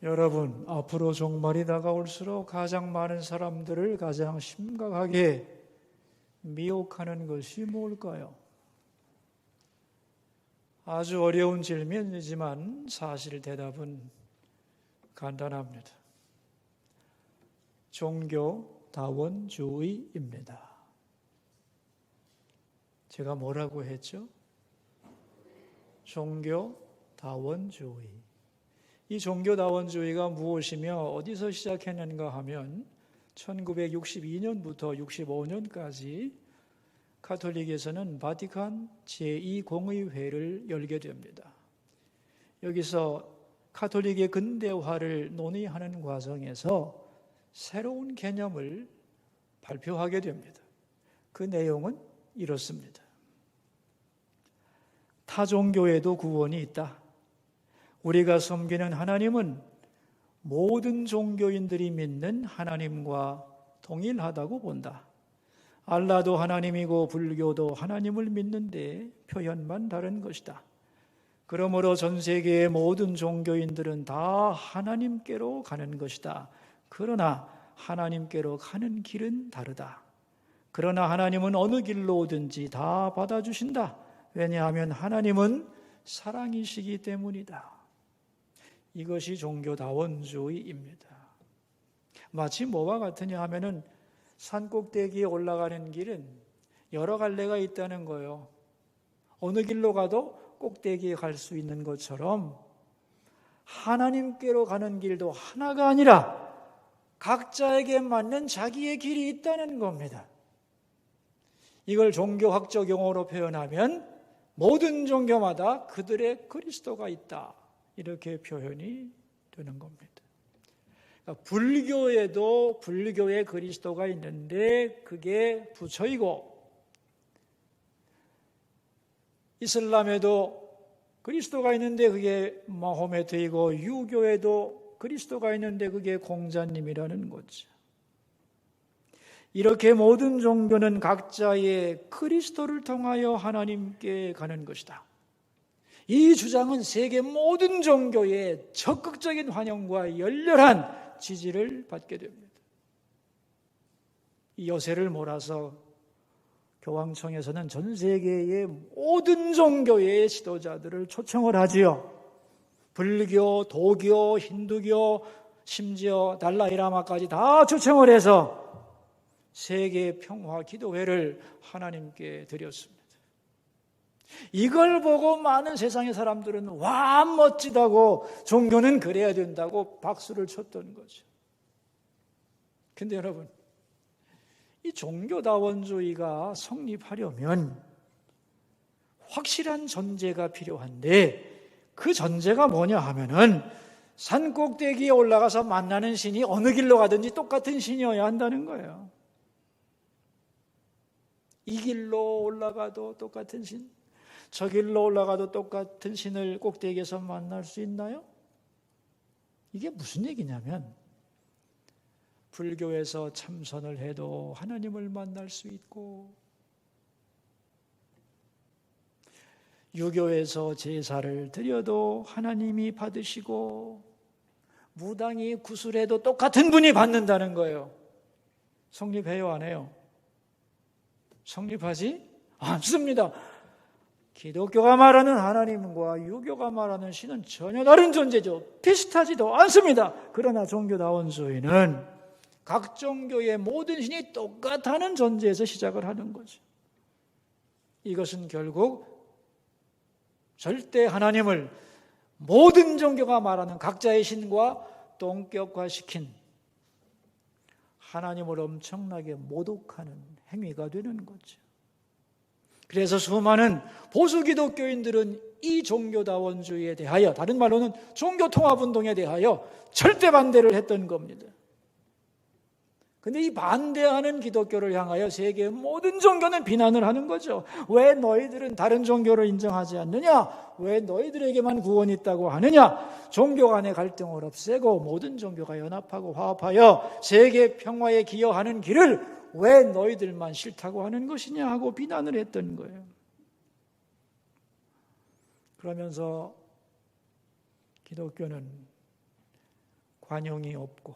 여러분, 앞으로 종말이 다가올수록 가장 많은 사람들을 가장 심각하게 미혹하는 것이 뭘까요? 아주 어려운 질문이지만 사실 대답은 간단합니다. 종교다원주의입니다. 제가 뭐라고 했죠? 종교다원주의. 이 종교다원주의가 무엇이며 어디서 시작했는가 하면 1962년부터 65년까지 가톨릭에서는 바티칸 제2공의회를 열게 됩니다. 여기서 가톨릭의 근대화를 논의하는 과정에서 새로운 개념을 발표하게 됩니다. 그 내용은 이렇습니다. 타 종교에도 구원이 있다. 우리가 섬기는 하나님은 모든 종교인들이 믿는 하나님과 동일하다고 본다. 알라도 하나님이고 불교도 하나님을 믿는데 표현만 다른 것이다. 그러므로 전 세계의 모든 종교인들은 다 하나님께로 가는 것이다. 그러나 하나님께로 가는 길은 다르다. 그러나 하나님은 어느 길로 오든지 다 받아주신다. 왜냐하면 하나님은 사랑이시기 때문이다. 이것이 종교다원주의입니다. 마치 뭐와 같으냐 하면은 산꼭대기에 올라가는 길은 여러 갈래가 있다는 거예요. 어느 길로 가도 꼭대기에 갈 수 있는 것처럼 하나님께로 가는 길도 하나가 아니라 각자에게 맞는 자기의 길이 있다는 겁니다. 이걸 종교학적 용어로 표현하면 모든 종교마다 그들의 그리스도가 있다. 이렇게 표현이 되는 겁니다. 그러니까 불교에도 불교의 그리스도가 있는데 그게 부처이고, 이슬람에도 그리스도가 있는데 그게 마호메트이고, 유교에도 그리스도가 있는데 그게 공자님이라는 거죠. 이렇게 모든 종교는 각자의 그리스도를 통하여 하나님께 가는 것이다. 이 주장은 세계 모든 종교의 적극적인 환영과 열렬한 지지를 받게 됩니다. 이 여세를 몰아서 교황청에서는 전 세계의 모든 종교의 지도자들을 초청을 하지요. 불교, 도교, 힌두교, 심지어 달라이라마까지 다 초청을 해서 세계 평화 기도회를 하나님께 드렸습니다. 이걸 보고 많은 세상의 사람들은 와, 멋지다고, 종교는 그래야 된다고 박수를 쳤던 거죠. 근데 여러분, 이 종교다원주의가 성립하려면 확실한 전제가 필요한데, 그 전제가 뭐냐 하면은 산 꼭대기에 올라가서 만나는 신이 어느 길로 가든지 똑같은 신이어야 한다는 거예요. 이 길로 올라가도 똑같은 신, 저 길로 올라가도 똑같은 신을 꼭대기에서 만날 수 있나요? 이게 무슨 얘기냐면, 불교에서 참선을 해도 하나님을 만날 수 있고, 유교에서 제사를 드려도 하나님이 받으시고, 무당이 구슬해도 똑같은 분이 받는다는 거예요. 성립해요, 안 해요? 성립하지 않습니다. 기독교가 말하는 하나님과 유교가 말하는 신은 전혀 다른 존재죠. 비슷하지도 않습니다. 그러나 종교다원주의는 각 종교의 모든 신이 똑같다는 전제에서 시작을 하는 거죠. 이것은 결국 절대 하나님을 모든 종교가 말하는 각자의 신과 동격화시킨, 하나님을 엄청나게 모독하는 행위가 되는 거죠. 그래서 수많은 보수 기독교인들은 이 종교다원주의에 대하여, 다른 말로는 종교통합운동에 대하여 절대 반대를 했던 겁니다. 근데 이 반대하는 기독교를 향하여 세계의 모든 종교는 비난을 하는 거죠. 왜 너희들은 다른 종교를 인정하지 않느냐? 왜 너희들에게만 구원이 있다고 하느냐? 종교 간의 갈등을 없애고 모든 종교가 연합하고 화합하여 세계 평화에 기여하는 길을 왜 너희들만 싫다고 하는 것이냐 하고 비난을 했던 거예요. 그러면서 기독교는 관용이 없고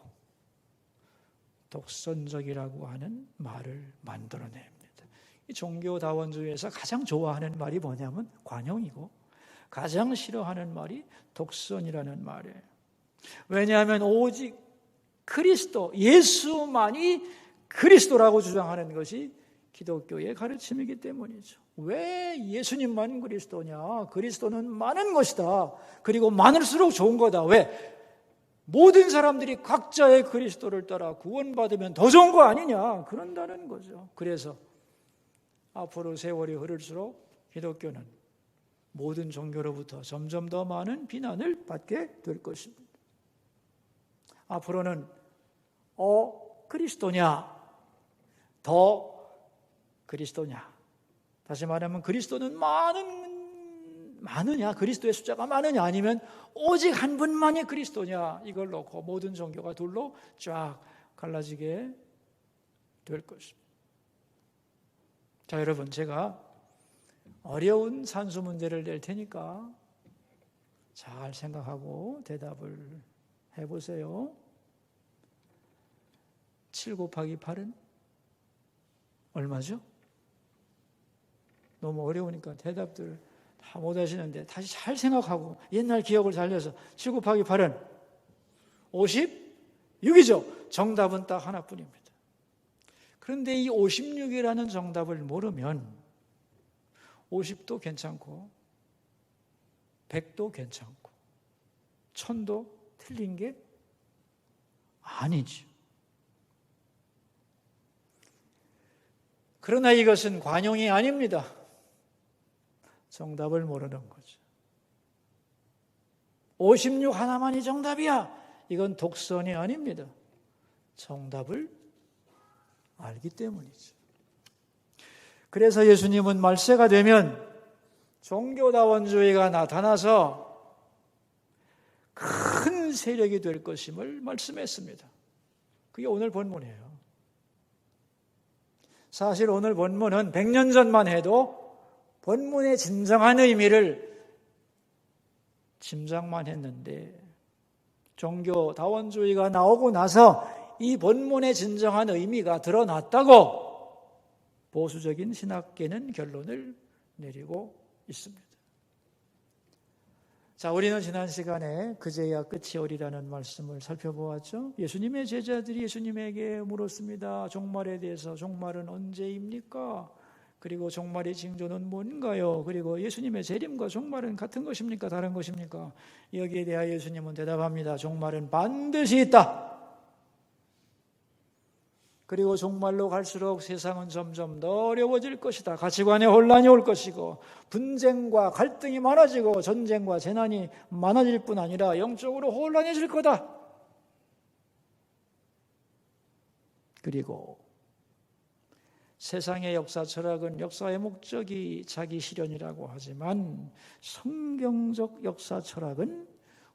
독선적이라고 하는 말을 만들어냅니다. 이 종교다원주의에서 가장 좋아하는 말이 뭐냐면 관용이고 가장 싫어하는 말이 독선이라는 말이에요. 왜냐하면 오직 그리스도, 예수만이 그리스도라고 주장하는 것이 기독교의 가르침이기 때문이죠. 왜 예수님만 그리스도냐? 그리스도는 많은 것이다. 그리고 많을수록 좋은 거다. 왜? 모든 사람들이 각자의 그리스도를 따라 구원받으면 더 좋은 거 아니냐? 그런다는 거죠. 그래서 앞으로 세월이 흐를수록 기독교는 모든 종교로부터 점점 더 많은 비난을 받게 될 것입니다. 앞으로는 그리스도냐? 더 그리스도냐? 다시 말하면 그리스도는 많으냐? 그리스도의 숫자가 많으냐? 아니면 오직 한 분만이 그리스도냐? 이걸 놓고 모든 종교가 둘로 쫙 갈라지게 될 것입니다. 자, 여러분, 제가 어려운 산수 문제를 낼 테니까 잘 생각하고 대답을 해보세요. 7 곱하기 8은 얼마죠? 너무 어려우니까 대답들 다 못 하시는데 다시 잘 생각하고 옛날 기억을 살려서 7 곱하기 8은 56이죠. 정답은 딱 하나뿐입니다. 그런데 이 56이라는 정답을 모르면 50도 괜찮고 100도 괜찮고 1000도 틀린 게 아니죠. 그러나 이것은 관용이 아닙니다. 정답을 모르는 거죠. 56 하나만이 정답이야. 이건 독선이 아닙니다. 정답을 알기 때문이죠. 그래서 예수님은 말세가 되면 종교다원주의가 나타나서 큰 세력이 될 것임을 말씀했습니다. 그게 오늘 본문이에요. 사실 오늘 본문은 100년 전만 해도 본문의 진정한 의미를 짐작만 했는데 종교다원주의가 나오고 나서 이 본문의 진정한 의미가 드러났다고 보수적인 신학계는 결론을 내리고 있습니다. 자, 우리는 지난 시간에 그제야 끝이 오리라는 말씀을 살펴보았죠. 예수님의 제자들이 예수님에게 물었습니다. 종말에 대해서 종말은 언제입니까? 그리고 종말의 징조는 뭔가요? 그리고 예수님의 재림과 종말은 같은 것입니까? 다른 것입니까? 여기에 대하여 예수님은 대답합니다. 종말은 반드시 있다. 그리고 종말로 갈수록 세상은 점점 더 어려워질 것이다. 가치관의 혼란이 올 것이고 분쟁과 갈등이 많아지고 전쟁과 재난이 많아질 뿐 아니라 영적으로 혼란해질 거다. 그리고 세상의 역사 철학은 역사의 목적이 자기 실현이라고 하지만 성경적 역사 철학은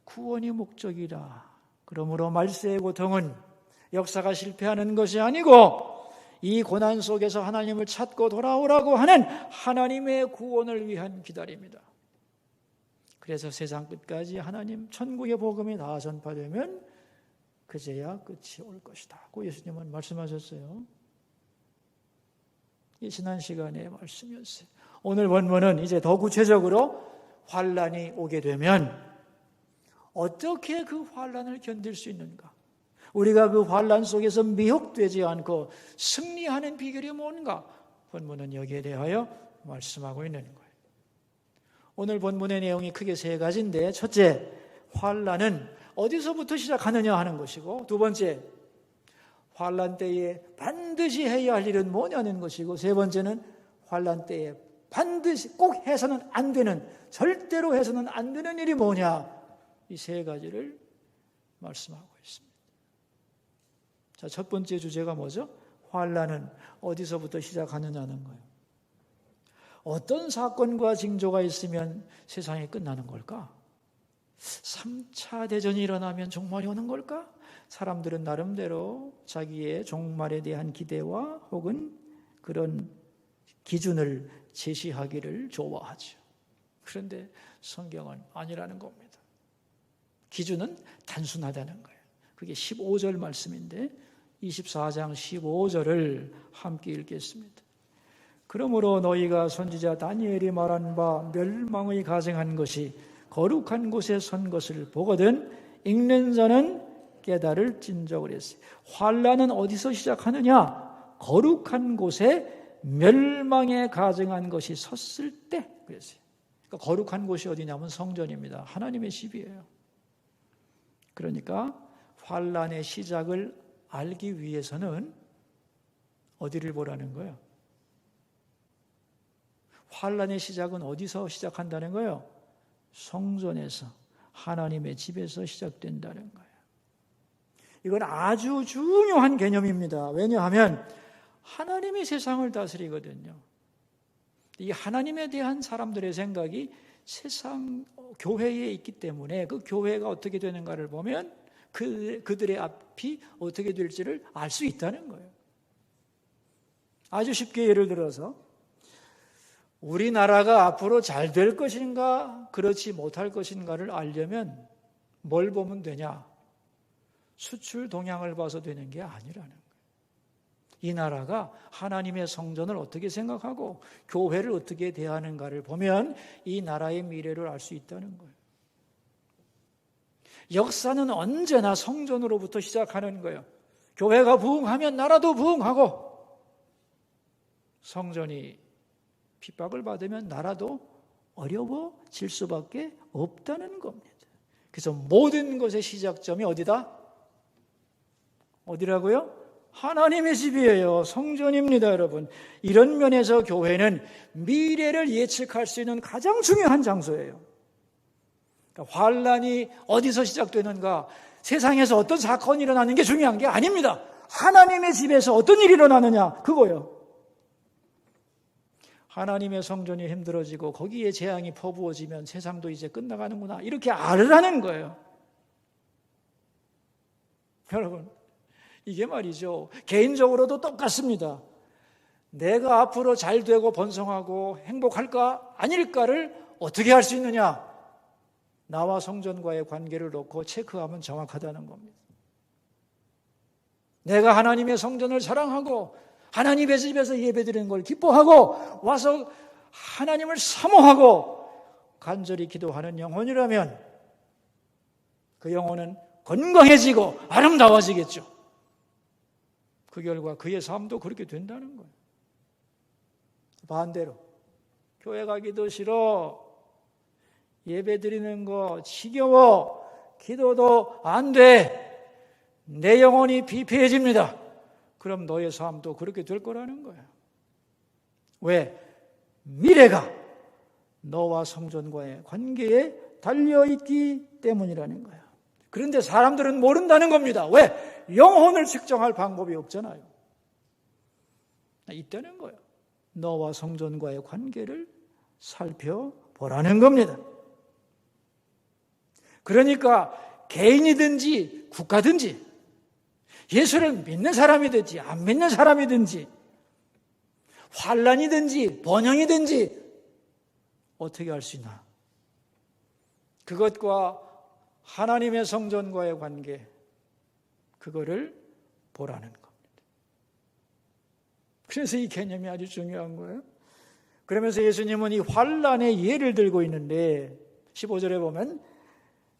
구원이 목적이라. 그러므로 말세의 고통은 역사가 실패하는 것이 아니고 이 고난 속에서 하나님을 찾고 돌아오라고 하는 하나님의 구원을 위한 기다림이다. 그래서 세상 끝까지 하나님 천국의 복음이 다 전파되면 그제야 끝이 올 것이다. 고 예수님은 말씀하셨어요. 이 지난 시간의 말씀이었어요. 오늘 본문은 이제 더 구체적으로 환란이 오게 되면 어떻게 그 환란을 견딜 수 있는가? 우리가 그 환란 속에서 미혹되지 않고 승리하는 비결이 뭔가? 본문은 여기에 대하여 말씀하고 있는 거예요. 오늘 본문의 내용이 크게 세 가지인데, 첫째, 환란은 어디서부터 시작하느냐 하는 것이고, 두 번째, 환란 때에 반드시 해야 할 일은 뭐냐는 것이고, 세 번째는 환란 때에 반드시 꼭 해서는 안 되는, 절대로 해서는 안 되는 일이 뭐냐? 이 세 가지를 말씀하고 있습니다. 자, 첫 번째 주제가 뭐죠? 환란은 어디서부터 시작하느냐는 거예요. 어떤 사건과 징조가 있으면 세상이 끝나는 걸까? 3차 대전이 일어나면 종말이 오는 걸까? 사람들은 나름대로 자기의 종말에 대한 기대와 혹은 그런 기준을 제시하기를 좋아하죠. 그런데 성경은 아니라는 겁니다. 기준은 단순하다는 거예요. 그게 15절 말씀인데 24장 15절을 함께 읽겠습니다. 그러므로 너희가 선지자 다니엘이 말한 바 멸망의 가증한 것이 거룩한 곳에 선 것을 보거든 읽는 자는 깨달을진저 그랬어요. 환난은 어디서 시작하느냐? 거룩한 곳에 멸망에 가증한 것이 섰을 때 그랬어요. 그러니까 거룩한 곳이 어디냐면 성전입니다. 하나님의 집이에요. 그러니까 환난의 시작을 알기 위해서는 어디를 보라는 거예요? 환난의 시작은 어디서 시작한다는 거예요? 성전에서, 하나님의 집에서 시작된다는 거예요. 이건 아주 중요한 개념입니다. 왜냐하면 하나님이 세상을 다스리거든요. 이 하나님에 대한 사람들의 생각이 세상 교회에 있기 때문에 그 교회가 어떻게 되는가를 보면 그들의 앞이 어떻게 될지를 알 수 있다는 거예요. 아주 쉽게 예를 들어서 우리나라가 앞으로 잘 될 것인가 그렇지 못할 것인가를 알려면 뭘 보면 되냐? 수출 동향을 봐서 되는 게 아니라는 거예요. 이 나라가 하나님의 성전을 어떻게 생각하고 교회를 어떻게 대하는가를 보면 이 나라의 미래를 알 수 있다는 거예요. 역사는 언제나 성전으로부터 시작하는 거예요. 교회가 부흥하면 나라도 부흥하고 성전이 핍박을 받으면 나라도 어려워질 수밖에 없다는 겁니다. 그래서 모든 것의 시작점이 어디다? 어디라고요? 하나님의 집이에요. 성전입니다, 여러분. 이런 면에서 교회는 미래를 예측할 수 있는 가장 중요한 장소예요. 그러니까 환난이 어디서 시작되는가, 세상에서 어떤 사건이 일어나는 게 중요한 게 아닙니다. 하나님의 집에서 어떤 일이 일어나느냐, 그거예요. 하나님의 성전이 힘들어지고 거기에 재앙이 퍼부어지면 세상도 이제 끝나가는구나, 이렇게 알으라는 거예요. 여러분, 이게 말이죠. 개인적으로도 똑같습니다. 내가 앞으로 잘 되고 번성하고 행복할까 아닐까를 어떻게 할 수 있느냐? 나와 성전과의 관계를 놓고 체크하면 정확하다는 겁니다. 내가 하나님의 성전을 사랑하고 하나님의 집에서 예배드리는 걸 기뻐하고 와서 하나님을 사모하고 간절히 기도하는 영혼이라면 그 영혼은 건강해지고 아름다워지겠죠. 그 결과 그의 삶도 그렇게 된다는 거예요. 반대로 교회 가기도 싫어, 예배 드리는 거 지겨워, 기도도 안 돼, 내 영혼이 비폐해집니다. 그럼 너의 삶도 그렇게 될 거라는 거예요. 왜? 미래가 너와 성전과의 관계에 달려있기 때문이라는 거예요. 그런데 사람들은 모른다는 겁니다. 왜? 영혼을 측정할 방법이 없잖아요. 있다는 거예요. 너와 성전과의 관계를 살펴보라는 겁니다. 그러니까 개인이든지 국가든지 예수를 믿는 사람이든지 안 믿는 사람이든지 환난이든지 번영이든지 어떻게 할 수 있나? 그것과 하나님의 성전과의 관계, 그거를 보라는 겁니다. 그래서 이 개념이 아주 중요한 거예요. 그러면서 예수님은 이 환난의 예를 들고 있는데 15절에 보면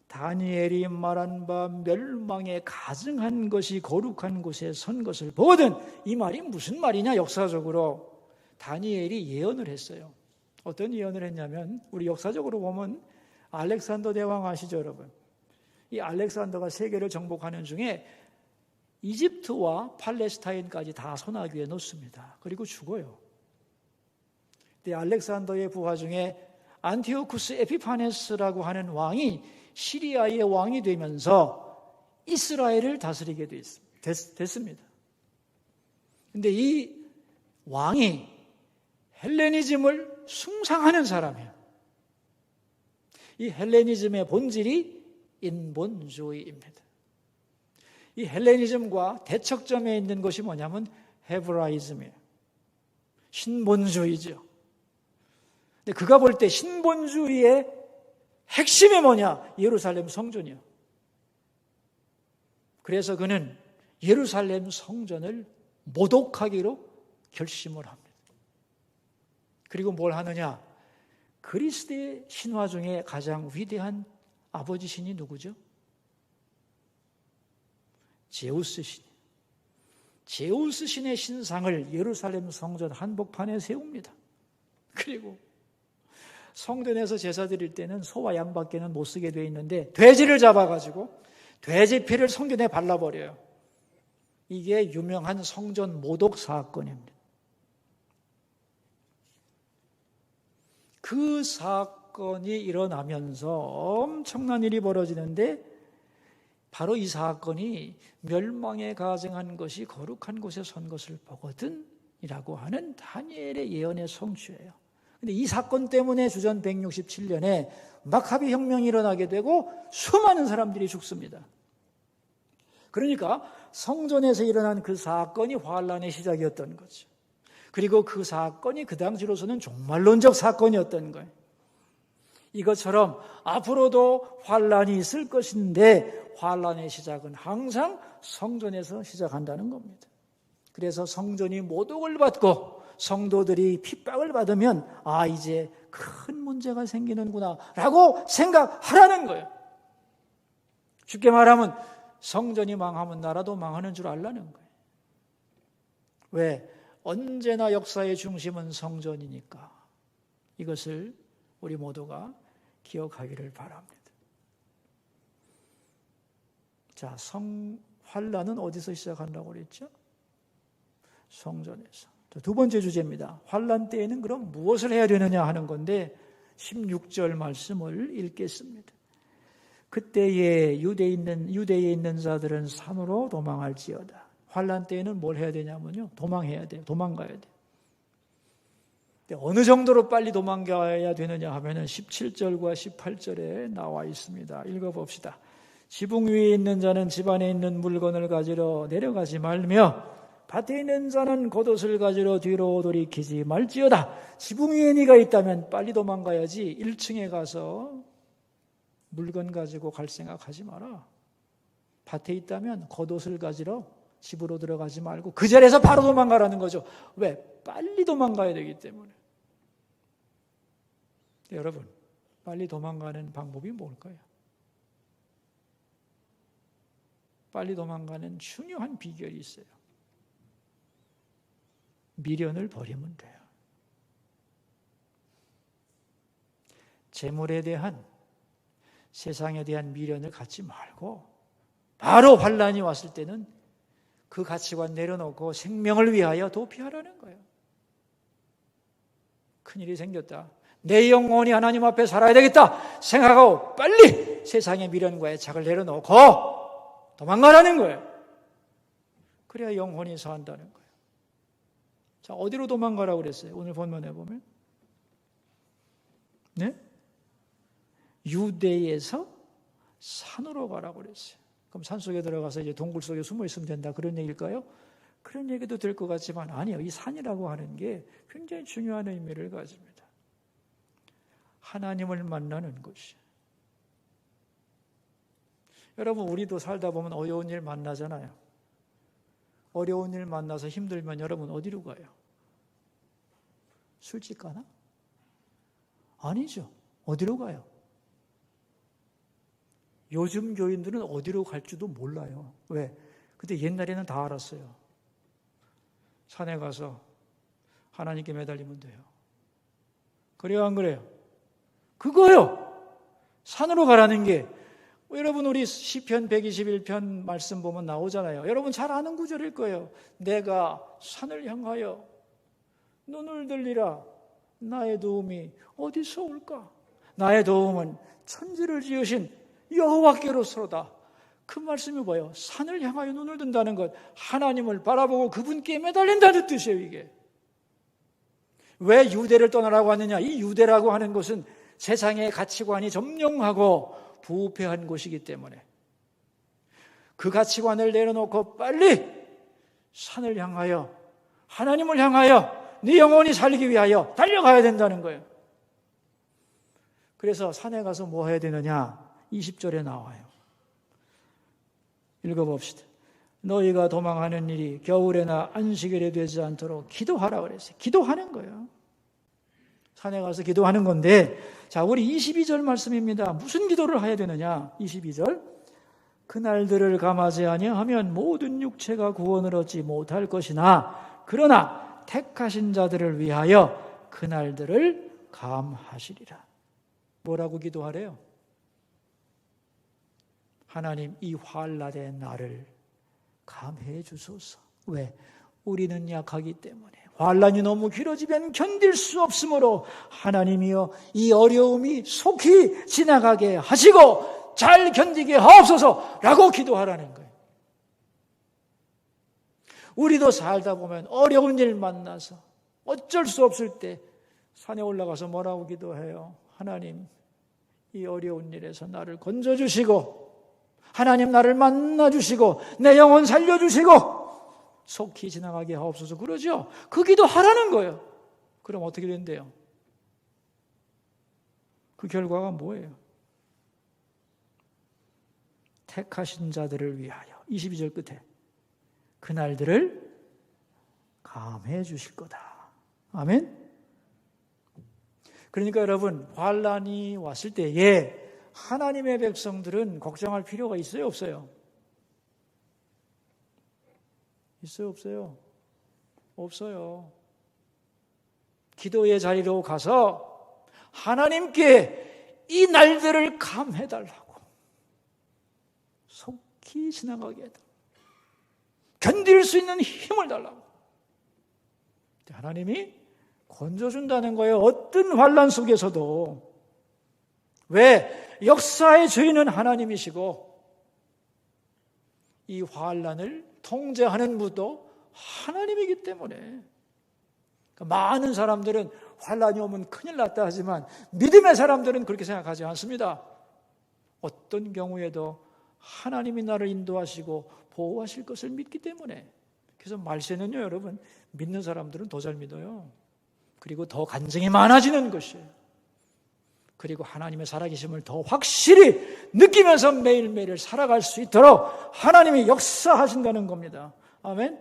다니엘이 말한 바 멸망에 가증한 것이 거룩한 곳에 선 것을 보거든. 이 말이 무슨 말이냐? 역사적으로 다니엘이 예언을 했어요. 어떤 예언을 했냐면 우리 역사적으로 보면 알렉산더 대왕 아시죠, 여러분? 이 알렉산더가 세계를 정복하는 중에 이집트와 팔레스타인까지 다 손아귀에 놓습니다. 그리고 죽어요. 근데 알렉산더의 부하 중에 안티오쿠스 에피파네스라고 하는 왕이 시리아의 왕이 되면서 이스라엘을 다스리게 됐습니다. 그런데 이 왕이 헬레니즘을 숭상하는 사람이에요. 이 헬레니즘의 본질이 인본주의입니다. 이 헬레니즘과 대척점에 있는 것이 뭐냐면 헤브라이즘이에요. 신본주의죠. 근데 그가 볼 때 신본주의의 핵심이 뭐냐? 예루살렘 성전이요. 그래서 그는 예루살렘 성전을 모독하기로 결심을 합니다. 그리고 뭘 하느냐? 그리스도의 신화 중에 가장 위대한 아버지 신이 누구죠? 제우스 신. 제우스 신의 신상을 예루살렘 성전 한복판에 세웁니다. 그리고 성전에서 제사 드릴 때는 소와 양밖에는 못 쓰게 되어 있는데 돼지를 잡아가지고 돼지 피를 성전에 발라버려요. 이게 유명한 성전 모독 사건입니다. 그 사건이 일어나면서 엄청난 일이 벌어지는데 바로 이 사건이 멸망에 가증한 것이 거룩한 곳에 선 것을 보거든 이라고 하는 다니엘의 예언의 성취예요. 근데 이 사건 때문에 주전 167년에 마카비 혁명이 일어나게 되고 수많은 사람들이 죽습니다. 그러니까 성전에서 일어난 그 사건이 환란의 시작이었던 거죠. 그리고 그 사건이 그 당시로서는 종말론적 사건이었던 거예요. 이것처럼 앞으로도 환란이 있을 것인데 환란의 시작은 항상 성전에서 시작한다는 겁니다. 그래서 성전이 모독을 받고 성도들이 핍박을 받으면 이제 큰 문제가 생기는구나 라고 생각하라는 거예요. 쉽게 말하면 성전이 망하면 나라도 망하는 줄 알라는 거예요. 왜? 언제나 역사의 중심은 성전이니까. 이것을 우리 모두가 기억하기를 바랍니다. 자, 환란은 어디서 시작한다고 그랬죠? 성전에서. 두 번째 주제입니다. 환란 때에는 그럼 무엇을 해야 되느냐 하는 건데 16절 말씀을 읽겠습니다. 그때에 유대에 있는 자들은 산으로 도망할지어다. 환란 때에는 뭘 해야 되냐면요. 도망해야 돼요. 도망가야 돼요. 어느 정도로 빨리 도망가야 되느냐 하면은 17절과 18절에 나와 있습니다. 읽어봅시다. 지붕 위에 있는 자는 집 안에 있는 물건을 가지러 내려가지 말며 밭에 있는 자는 겉옷을 가지러 뒤로 돌이키지 말지어다. 지붕 위에 네가 있다면 빨리 도망가야지 1층에 가서 물건 가지고 갈 생각하지 마라. 밭에 있다면 겉옷을 가지러 집으로 들어가지 말고 그 자리에서 바로 도망가라는 거죠. 왜? 빨리 도망가야 되기 때문에. 여러분, 빨리 도망가는 방법이 뭘까요? 빨리 도망가는 중요한 비결이 있어요. 미련을 버리면 돼요. 재물에 대한, 세상에 대한 미련을 갖지 말고 바로 환란이 왔을 때는 그 가치관 내려놓고 생명을 위하여 도피하라는 거예요. 큰일이 생겼다. 내 영혼이 하나님 앞에 살아야 되겠다 생각하고 빨리 세상의 미련과 애착을 내려놓고 도망가라는 거예요. 그래야 영혼이 산다는 거예요. 자, 어디로 도망가라고 그랬어요? 오늘 본문에 보면. 네? 유대에서 산으로 가라고 그랬어요. 그럼 산속에 들어가서 이제 동굴 속에 숨어 있으면 된다. 그런 얘기일까요? 그런 얘기도 될 것 같지만 아니요. 이 산이라고 하는 게 굉장히 중요한 의미를 가집니다. 하나님을 만나는 것이. 여러분, 우리도 살다 보면 어려운 일 만나잖아요. 어려운 일 만나서 힘들면 여러분 어디로 가요? 술집 가나? 아니죠. 어디로 가요? 요즘 교인들은 어디로 갈지도 몰라요. 왜? 근데 옛날에는 다 알았어요. 산에 가서 하나님께 매달리면 돼요. 그래요, 안 그래요? 그거요. 산으로 가라는 게. 여러분, 우리 시편 121편 말씀 보면 나오잖아요. 여러분 잘 아는 구절일 거예요. 내가 산을 향하여 눈을 들리라. 나의 도움이 어디서 올까? 나의 도움은 천지를 지으신 여호와께로서로다. 그 말씀이 뭐예요? 산을 향하여 눈을 든다는 것, 하나님을 바라보고 그분께 매달린다는 뜻이에요. 이게 왜 유대를 떠나라고 하느냐? 이 유대라고 하는 것은 세상의 가치관이 점령하고 부패한 곳이기 때문에 그 가치관을 내려놓고 빨리 산을 향하여, 하나님을 향하여 네 영혼이 살기 위하여 달려가야 된다는 거예요. 그래서 산에 가서 뭐 해야 되느냐? 20절에 나와요. 읽어봅시다. 너희가 도망하는 일이 겨울에나 안식일에 되지 않도록 기도하라 그랬어요. 기도하는 거예요. 산에 가서 기도하는 건데, 자, 우리 22절 말씀입니다. 무슨 기도를 해야 되느냐? 22절. 그날들을 감하지 아니하면 모든 육체가 구원을 얻지 못할 것이나 그러나 택하신 자들을 위하여 그날들을 감하시리라. 뭐라고 기도하래요? 하나님, 이 환난의 날을 감해 주소서. 왜? 우리는 약하기 때문에. 환난이 너무 길어지면 견딜 수 없으므로 하나님이여 이 어려움이 속히 지나가게 하시고 잘 견디게 하옵소서라고 기도하라는 거예요. 우리도 살다 보면 어려운 일 만나서 어쩔 수 없을 때 산에 올라가서 뭐라고 기도해요? 하나님, 이 어려운 일에서 나를 건져주시고 하나님 나를 만나주시고 내 영혼 살려주시고 속히 지나가게 하옵소서. 그러죠? 그 기도 하라는 거예요. 그럼 어떻게 된대요? 그 결과가 뭐예요? 택하신 자들을 위하여 22절 끝에 그날들을 감해 주실 거다. 아멘? 그러니까 여러분, 환난이 왔을 때에 하나님의 백성들은 걱정할 필요가 있어요, 없어요? 있어요, 없어요? 없어요. 기도의 자리로 가서 하나님께 이 날들을 감해달라고, 속히 지나가게 해달라고, 견딜 수 있는 힘을 달라고. 하나님이 건져준다는 거예요. 어떤 환난 속에서도. 왜? 역사의 주인은 하나님이시고 이 환난을 통제하는 분도 하나님이기 때문에. 그러니까 많은 사람들은 환난이 오면 큰일 났다 하지만 믿음의 사람들은 그렇게 생각하지 않습니다. 어떤 경우에도 하나님이 나를 인도하시고 보호하실 것을 믿기 때문에. 그래서 말세는요, 여러분, 믿는 사람들은 더 잘 믿어요. 그리고 더 간증이 많아지는 것이에요. 그리고 하나님의 살아계심을 더 확실히 느끼면서 매일매일 살아갈 수 있도록 하나님이 역사하신다는 겁니다. 아멘.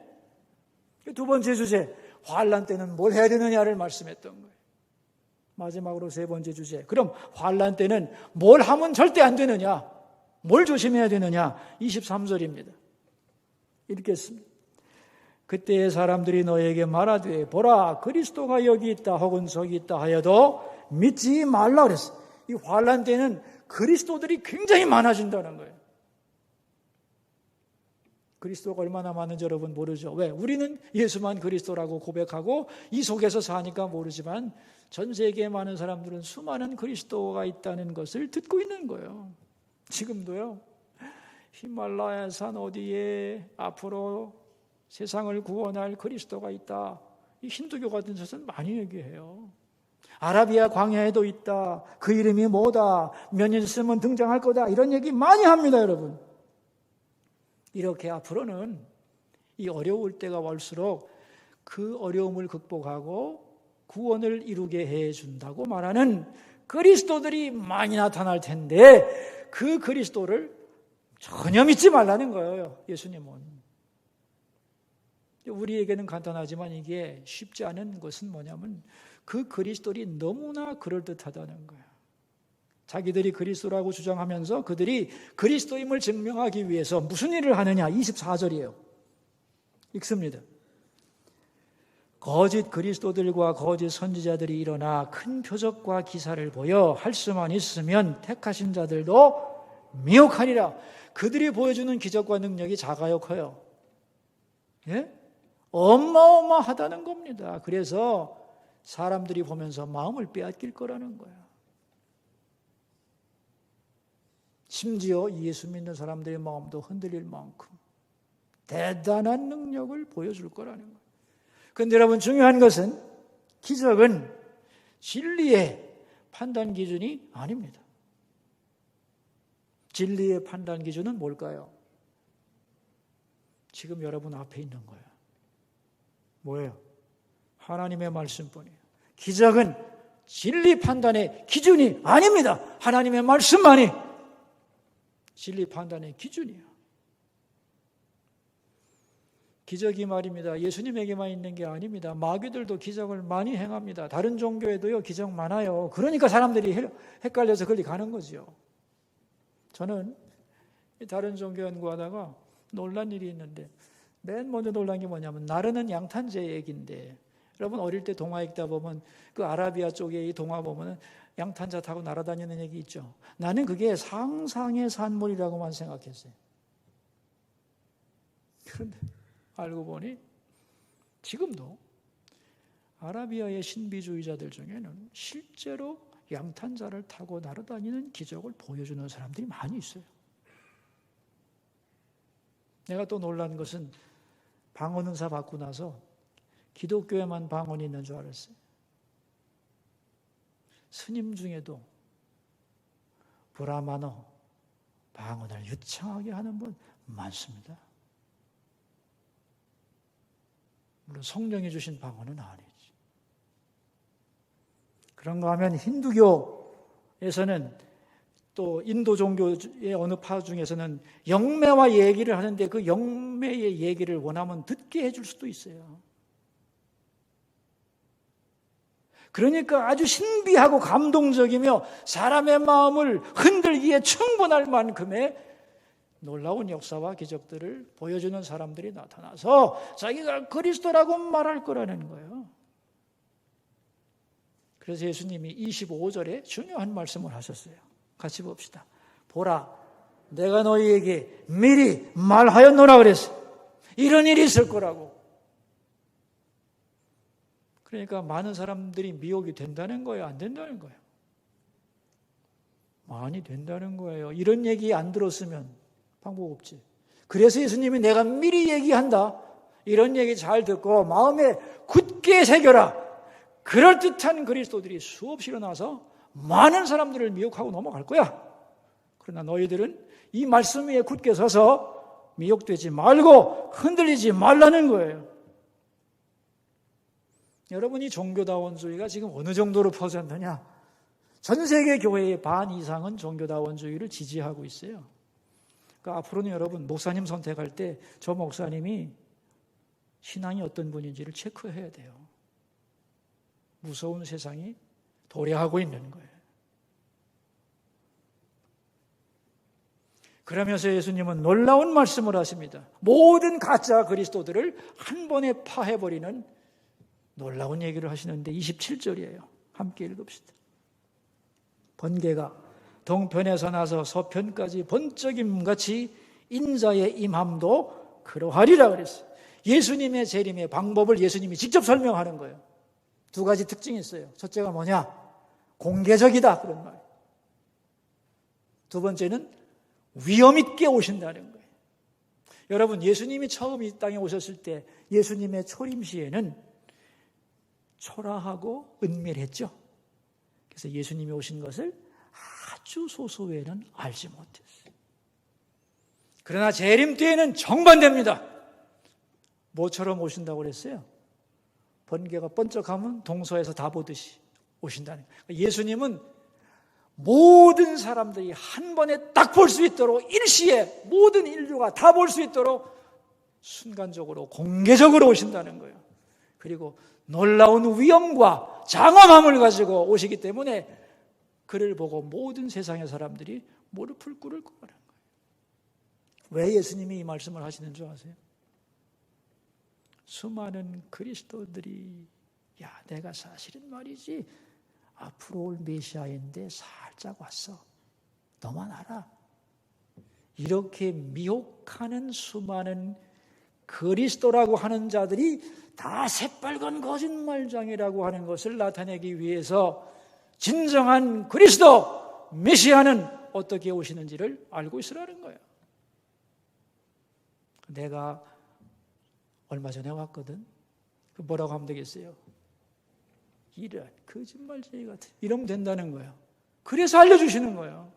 두 번째 주제, 환난 때는 뭘 해야 되느냐를 말씀했던 거예요. 마지막으로 세 번째 주제, 그럼 환난 때는 뭘 하면 절대 안 되느냐, 뭘 조심해야 되느냐. 23절입니다. 읽겠습니다. 그때의 사람들이 너에게 말하되 보라 그리스도가 여기 있다 혹은 저기 있다 하여도 믿지 말라 그랬어요. 이 환난 때는 그리스도들이 굉장히 많아진다는 거예요. 그리스도가 얼마나 많은지 여러분 모르죠. 왜? 우리는 예수만 그리스도라고 고백하고 이 속에서 사니까 모르지만 전 세계에 많은 사람들은 수많은 그리스도가 있다는 것을 듣고 있는 거예요. 지금도요. 히말라야 산 어디에 앞으로 세상을 구원할 그리스도가 있다. 이 힌두교 같은 것은 많이 얘기해요. 아라비아 광야에도 있다. 그 이름이 뭐다. 몇 년 있으면 등장할 거다. 이런 얘기 많이 합니다, 여러분. 이렇게 앞으로는 이 어려울 때가 올수록 그 어려움을 극복하고 구원을 이루게 해준다고 말하는 그리스도들이 많이 나타날 텐데 그 그리스도를 전혀 믿지 말라는 거예요, 예수님은. 우리에게는 간단하지만 이게 쉽지 않은 것은 뭐냐면 그 그리스도들이 너무나 그럴듯하다는 거예요. 자기들이 그리스도라고 주장하면서 그들이 그리스도임을 증명하기 위해서 무슨 일을 하느냐. 24절이에요. 읽습니다. 거짓 그리스도들과 거짓 선지자들이 일어나 큰 표적과 기사를 보여 할 수만 있으면 택하신 자들도 미혹하리라. 그들이 보여주는 기적과 능력이 작아요, 커요? 예? 어마어마하다는 겁니다. 그래서 사람들이 보면서 마음을 빼앗길 거라는 거예요. 심지어 예수 믿는 사람들의 마음도 흔들릴 만큼 대단한 능력을 보여줄 거라는 거예요. 그런데 여러분, 중요한 것은 기적은 진리의 판단 기준이 아닙니다. 진리의 판단 기준은 뭘까요? 지금 여러분 앞에 있는 거예요. 뭐예요? 하나님의 말씀뿐이에요. 기적은 진리 판단의 기준이 아닙니다. 하나님의 말씀만이 진리 판단의 기준이에요. 기적이 말입니다. 예수님에게만 있는 게 아닙니다. 마귀들도 기적을 많이 행합니다. 다른 종교에도요, 기적 많아요. 그러니까 사람들이 헷갈려서 거기 가는 거죠. 저는 다른 종교 연구하다가 놀란 일이 있는데, 맨 먼저 놀란 게 뭐냐면 나르는 양탄자 얘기인데, 여러분 어릴 때 동화 읽다 보면 그 아라비아 쪽에 이 동화 보면 양탄자 타고 날아다니는 얘기 있죠. 나는 그게 상상의 산물이라고만 생각했어요. 그런데 알고 보니 지금도 아라비아의 신비주의자들 중에는 실제로 양탄자를 타고 날아다니는 기적을 보여주는 사람들이 많이 있어요. 내가 또 놀란 것은 방언 은사 받고 나서 기독교에만 방언이 있는 줄 알았어요. 스님 중에도 브라마너 방언을 유창하게 하는 분 많습니다. 물론 성령이 주신 방언은 아니지. 그런가 하면 힌두교에서는 또 인도 종교의 어느 파 중에서는 영매와 얘기를 하는데 그 영매의 얘기를 원하면 듣게 해줄 수도 있어요. 그러니까 아주 신비하고 감동적이며 사람의 마음을 흔들기에 충분할 만큼의 놀라운 역사와 기적들을 보여주는 사람들이 나타나서 자기가 그리스도라고 말할 거라는 거예요. 그래서 예수님이 25절에 중요한 말씀을 하셨어요. 같이 봅시다. 보라, 내가 너희에게 미리 말하였노라 그랬어요. 이런 일이 있을 거라고. 그러니까 많은 사람들이 미혹이 된다는 거예요? 안 된다는 거예요? 많이 된다는 거예요. 이런 얘기 안 들었으면 방법 없지. 그래서 예수님이 내가 미리 얘기한다. 이런 얘기 잘 듣고 마음에 굳게 새겨라. 그럴듯한 그리스도들이 수없이 일어나서 많은 사람들을 미혹하고 넘어갈 거야. 그러나 너희들은 이 말씀 위에 굳게 서서 미혹되지 말고 흔들리지 말라는 거예요. 여러분, 이 종교다원주의가 지금 어느 정도로 퍼졌느냐? 전 세계 교회의 반 이상은 종교다원주의를 지지하고 있어요. 그러니까 앞으로는 여러분 목사님 선택할 때 저 목사님이 신앙이 어떤 분인지를 체크해야 돼요. 무서운 세상이 도래하고 있는 거예요. 그러면서 예수님은 놀라운 말씀을 하십니다. 모든 가짜 그리스도들을 한 번에 파해버리는 놀라운 얘기를 하시는데 27절이에요. 함께 읽읍시다. 번개가 동편에서 나서 서편까지 번쩍임같이 인자의 임함도 그러하리라 그랬어요. 예수님의 재림의 방법을 예수님이 직접 설명하는 거예요. 두 가지 특징이 있어요. 첫째가 뭐냐? 공개적이다 그런 말이에요. 두 번째는 위험 있게 오신다는 거예요. 여러분, 예수님이 처음 이 땅에 오셨을 때 예수님의 초림 시에는 초라하고 은밀했죠. 그래서 예수님이 오신 것을 아주 소수에는 알지 못했어요. 그러나 재림 때에는 정반대입니다. 뭐처럼 오신다고 그랬어요? 번개가 번쩍하면 동서에서 다 보듯이 오신다는 거예요. 예수님은 모든 사람들이 한 번에 딱 볼 수 있도록 일시에 모든 인류가 다 볼 수 있도록 순간적으로 공개적으로 오신다는 거예요. 그리고 놀라운 위엄과 장엄함을 가지고 오시기 때문에 그를 보고 모든 세상의 사람들이 무릎을 꿇을 거라는 거예요. 왜 예수님이 이 말씀을 하시는 줄 아세요? 수많은 그리스도들이 내가 사실은 말이지 앞으로 올 메시아인데 살짝 왔어. 너만 알아. 이렇게 미혹하는 수많은 그리스도라고 하는 자들이 다 새빨간 거짓말장이라고 하는 것을 나타내기 위해서 진정한 그리스도 메시아는 어떻게 오시는지를 알고 있으라는 거예요. 내가 얼마 전에 왔거든. 뭐라고 하면 되겠어요? 이런 거짓말쟁이 같은 이러면 된다는 거예요. 그래서 알려주시는 거예요.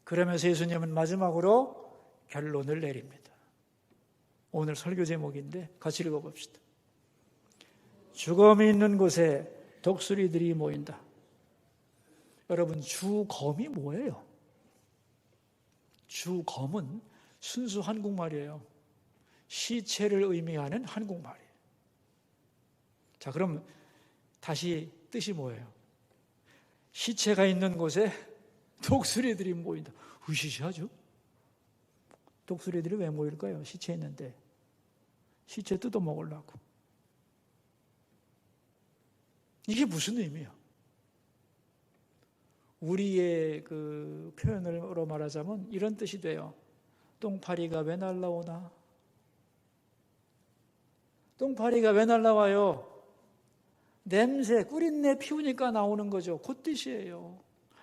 그러면서 예수님은 마지막으로 결론을 내립니다. 오늘 설교 제목인데 같이 읽어봅시다. 죽음이 있는 곳에 독수리들이 모인다. 여러분, 주검이 뭐예요? 주검은 순수 한국말이에요. 시체를 의미하는 한국말이에요. 자, 그럼 다시 뜻이 뭐예요? 시체가 있는 곳에 독수리들이 모인다. 으시시하죠? 독수리들이 왜 모일까요? 시체 있는데. 시체 뜯어먹으려고. 이게 무슨 의미야? 우리의 그 표현으로 말하자면 이런 뜻이 돼요. 똥파리가 왜 날라오나? 똥파리가 왜 날라와요? 냄새, 꿀인내 피우니까 나오는 거죠. 그 뜻이에요.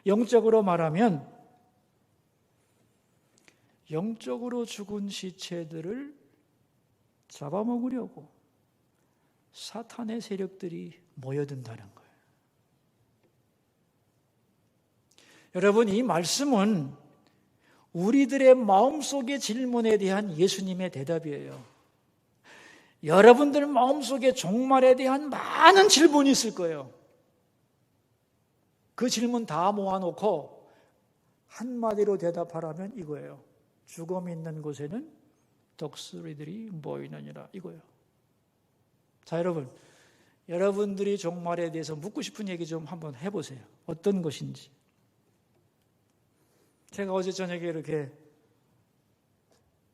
영적으로 말하면 영적으로 죽은 시체들을 잡아먹으려고 사탄의 세력들이 모여든다는 거예요. 여러분, 이 말씀은 우리들의 마음속의 질문에 대한 예수님의 대답이에요. 여러분들 마음속에 종말에 대한 많은 질문이 있을 거예요. 그 질문 다 모아놓고 한마디로 대답하라면 이거예요. 죽음이 있는 곳에는 독수리들이 모이느니라, 이거예요. 자, 여러분들이 종말에 대해서 묻고 싶은 얘기 좀 한번 해보세요. 어떤 것인지. 제가 어제 저녁에 이렇게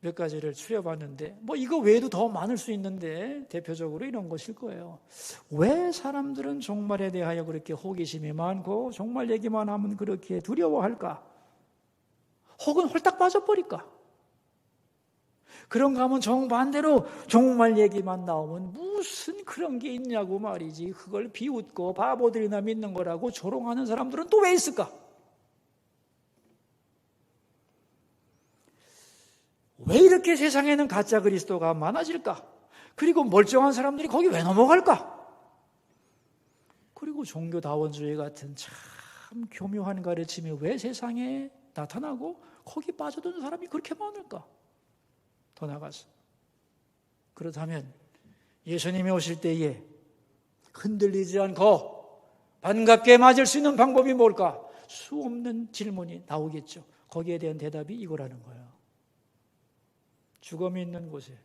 몇 가지를 추려봤는데 이거 외에도 더 많을 수 있는데 대표적으로 이런 것일 거예요. 왜 사람들은 종말에 대하여 그렇게 호기심이 많고 종말 얘기만 하면 그렇게 두려워할까? 혹은 홀딱 빠져버릴까? 그런가 하면 정반대로 종말 얘기만 나오면 무슨 그런 게 있냐고 말이지, 그걸 비웃고 바보들이나 믿는 거라고 조롱하는 사람들은 또 왜 있을까? 왜 이렇게 세상에는 가짜 그리스도가 많아질까? 그리고 멀쩡한 사람들이 거기 왜 넘어갈까? 그리고 종교다원주의 같은 참 교묘한 가르침이 왜 세상에 나타나고 거기 빠져든 사람이 그렇게 많을까? 더 나가서, 그렇다면 예수님이 오실 때에 흔들리지 않고 반갑게 맞을 수 있는 방법이 뭘까? 수없는 질문이 나오겠죠. 거기에 대한 대답이 이거라는 거예요. 죽음이 있는 곳에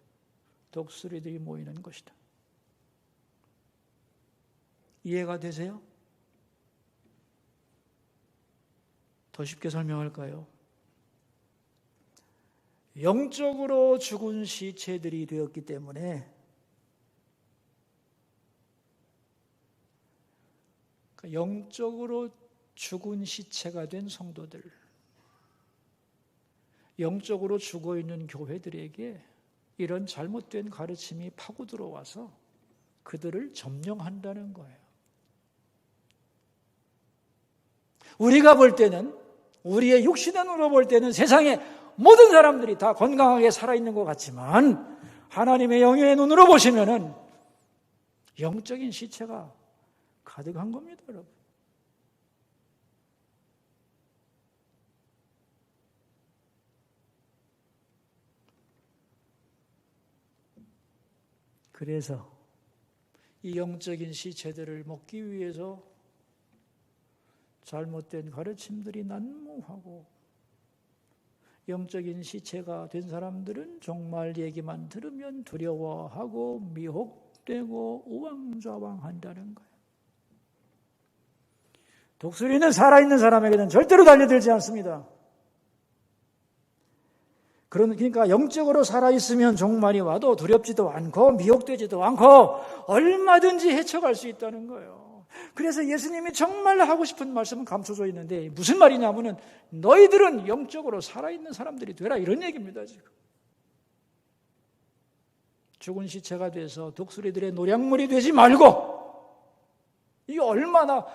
독수리들이 모이는 것이다. 이해가 되세요? 더 쉽게 설명할까요? 영적으로 죽은 시체들이 되었기 때문에 영적으로 죽은 시체가 된 성도들, 영적으로 죽어있는 교회들에게 이런 잘못된 가르침이 파고 들어와서 그들을 점령한다는 거예요. 우리가 볼 때는, 우리의 육신의 눈으로 볼 때는 세상에 모든 사람들이 다 건강하게 살아있는 것 같지만 하나님의 영의 눈으로 보시면은 영적인 시체가 가득한 겁니다, 여러분. 그래서 이 영적인 시체들을 먹기 위해서 잘못된 가르침들이 난무하고, 영적인 시체가 된 사람들은 종말 얘기만 들으면 두려워하고 미혹되고 우왕좌왕한다는 거예요. 독수리는 살아있는 사람에게는 절대로 달려들지 않습니다. 그러니까 영적으로 살아있으면 종말이 와도 두렵지도 않고 미혹되지도 않고 얼마든지 헤쳐갈 수 있다는 거예요. 그래서 예수님이 정말 하고 싶은 말씀은 감춰져 있는데 무슨 말이냐면은 너희들은 영적으로 살아있는 사람들이 되라, 이런 얘기입니다. 지금 죽은 시체가 돼서 독수리들의 노략물이 되지 말고, 이게 얼마나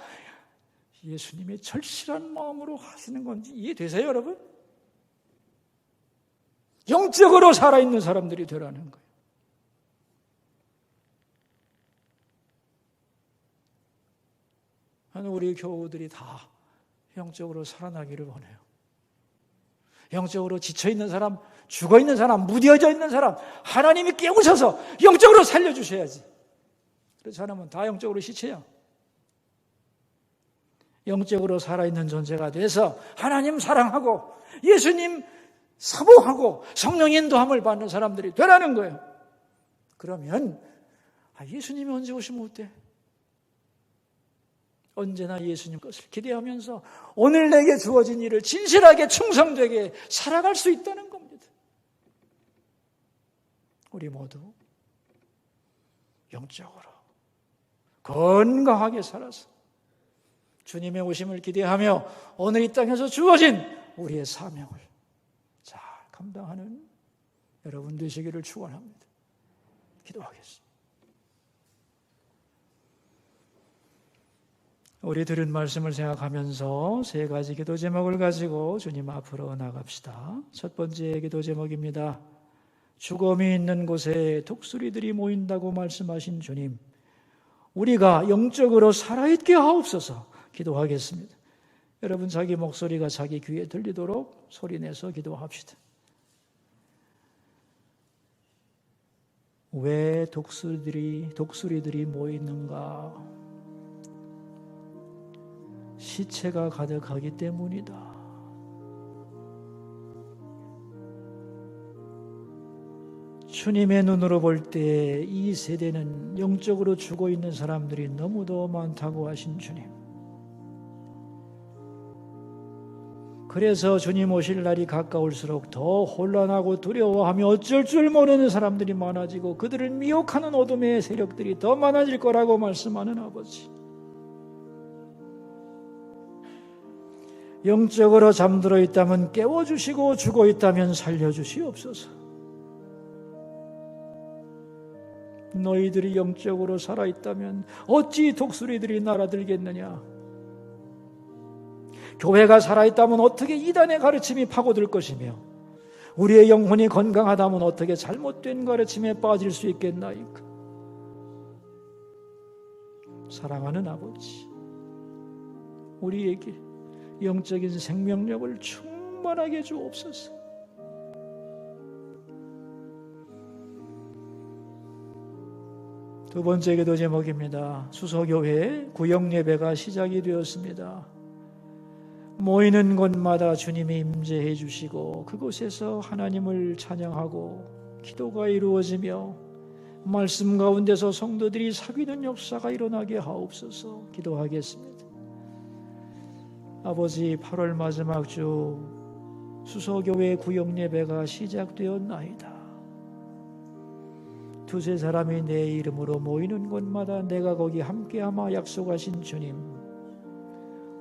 예수님의 절실한 마음으로 하시는 건지 이해되세요, 여러분? 영적으로 살아있는 사람들이 되라는 거예요. 우리 교우들이 다 영적으로 살아나기를 원해요. 영적으로 지쳐있는 사람, 죽어있는 사람, 무뎌져 있는 사람 하나님이 깨우셔서 영적으로 살려주셔야지. 그렇지 않으면 다 영적으로 시체야. 영적으로 살아있는 존재가 돼서 하나님 사랑하고 예수님 사모하고 성령 인도함을 받는 사람들이 되라는 거예요. 그러면 예수님이 언제 오시면 어때? 언제나 예수님 것을 기대하면서 오늘 내게 주어진 일을 진실하게 충성되게 살아갈 수 있다는 겁니다. 우리 모두 영적으로 건강하게 살아서 주님의 오심을 기대하며 오늘 이 땅에서 주어진 우리의 사명을 잘 감당하는 여러분 되시기를 축원합니다. 기도하겠습니다. 우리 들은 말씀을 생각하면서 세 가지 기도 제목을 가지고 주님 앞으로 나갑시다. 첫 번째 기도 제목입니다. 죽음이 있는 곳에 독수리들이 모인다고 말씀하신 주님, 우리가 영적으로 살아있게 하옵소서. 기도하겠습니다. 여러분 자기 목소리가 자기 귀에 들리도록 소리내서 기도합시다. 왜 독수리들이 모이는가? 시체가 가득하기 때문이다. 주님의 눈으로 볼 때 이 세대는 영적으로 죽어 있는 사람들이 너무도 많다고 하신 주님. 그래서 주님 오실 날이 가까울수록 더 혼란하고 두려워하며 어쩔 줄 모르는 사람들이 많아지고 그들을 미혹하는 어둠의 세력들이 더 많아질 거라고 말씀하는 아버지. 영적으로 잠들어 있다면 깨워주시고 죽어 있다면 살려주시옵소서. 너희들이 영적으로 살아있다면 어찌 독수리들이 날아들겠느냐? 교회가 살아있다면 어떻게 이단의 가르침이 파고들 것이며 우리의 영혼이 건강하다면 어떻게 잘못된 가르침에 빠질 수 있겠나이까? 사랑하는 아버지, 우리에게 영적인 생명력을 충만하게 주옵소서. 두 번째 기도 제목입니다. 수서교회 구역예배가 시작이 되었습니다. 모이는 곳마다 주님이 임재해 주시고 그곳에서 하나님을 찬양하고 기도가 이루어지며 말씀 가운데서 성도들이 사귀는 역사가 일어나게 하옵소서. 기도하겠습니다. 아버지, 8월 마지막 주 수서교회 구역예배가 시작되었나이다. 두세 사람이 내 이름으로 모이는 곳마다 내가 거기 함께하마 약속하신 주님,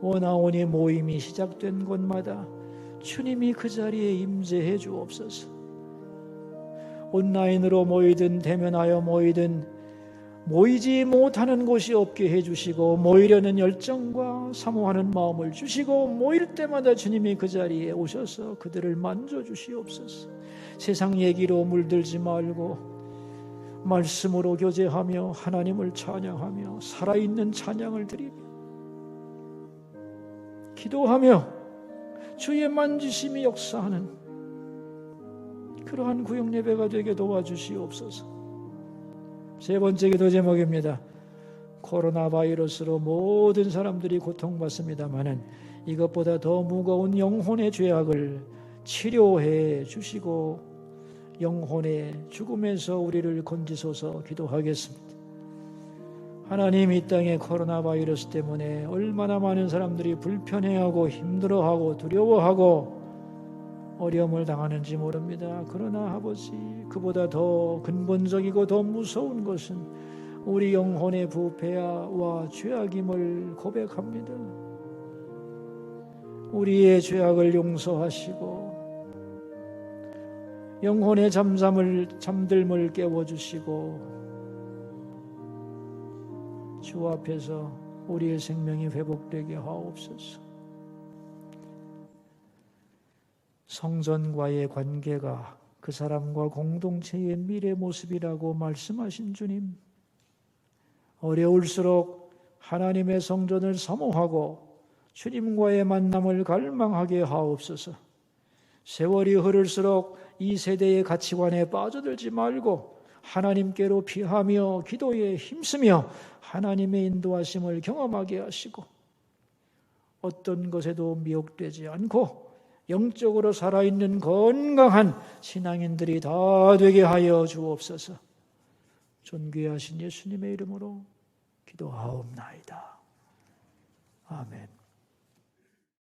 원하오니 모임이 시작된 곳마다 주님이 그 자리에 임재해 주옵소서. 온라인으로 모이든 대면하여 모이든 모이지 못하는 곳이 없게 해주시고 모이려는 열정과 사모하는 마음을 주시고 모일 때마다 주님이 그 자리에 오셔서 그들을 만져주시옵소서. 세상 얘기로 물들지 말고 말씀으로 교제하며 하나님을 찬양하며 살아있는 찬양을 드리며 기도하며 주의 만지심이 역사하는 그러한 구역예배가 되게 도와주시옵소서. 세 번째 기도 제목입니다. 코로나 바이러스로 모든 사람들이 고통받습니다마는 이것보다 더 무거운 영혼의 죄악을 치료해 주시고 영혼의 죽음에서 우리를 건지소서. 기도하겠습니다. 하나님, 이 땅의 코로나 바이러스 때문에 얼마나 많은 사람들이 불편해하고 힘들어하고 두려워하고 어려움을 당하는지 모릅니다. 그러나 아버지, 그보다 더 근본적이고 더 무서운 것은 우리 영혼의 부패와 죄악임을 고백합니다. 우리의 죄악을 용서하시고 영혼의 잠들음을 깨워주시고 주 앞에서 우리의 생명이 회복되게 하옵소서. 성전과의 관계가 그 사람과 공동체의 미래 모습이라고 말씀하신 주님, 어려울수록 하나님의 성전을 사모하고 주님과의 만남을 갈망하게 하옵소서. 세월이 흐를수록 이 세대의 가치관에 빠져들지 말고 하나님께로 피하며 기도에 힘쓰며 하나님의 인도하심을 경험하게 하시고 어떤 것에도 미혹되지 않고 영적으로 살아있는 건강한 신앙인들이 다 되게 하여 주옵소서. 존귀하신 예수님의 이름으로 기도하옵나이다. 아멘.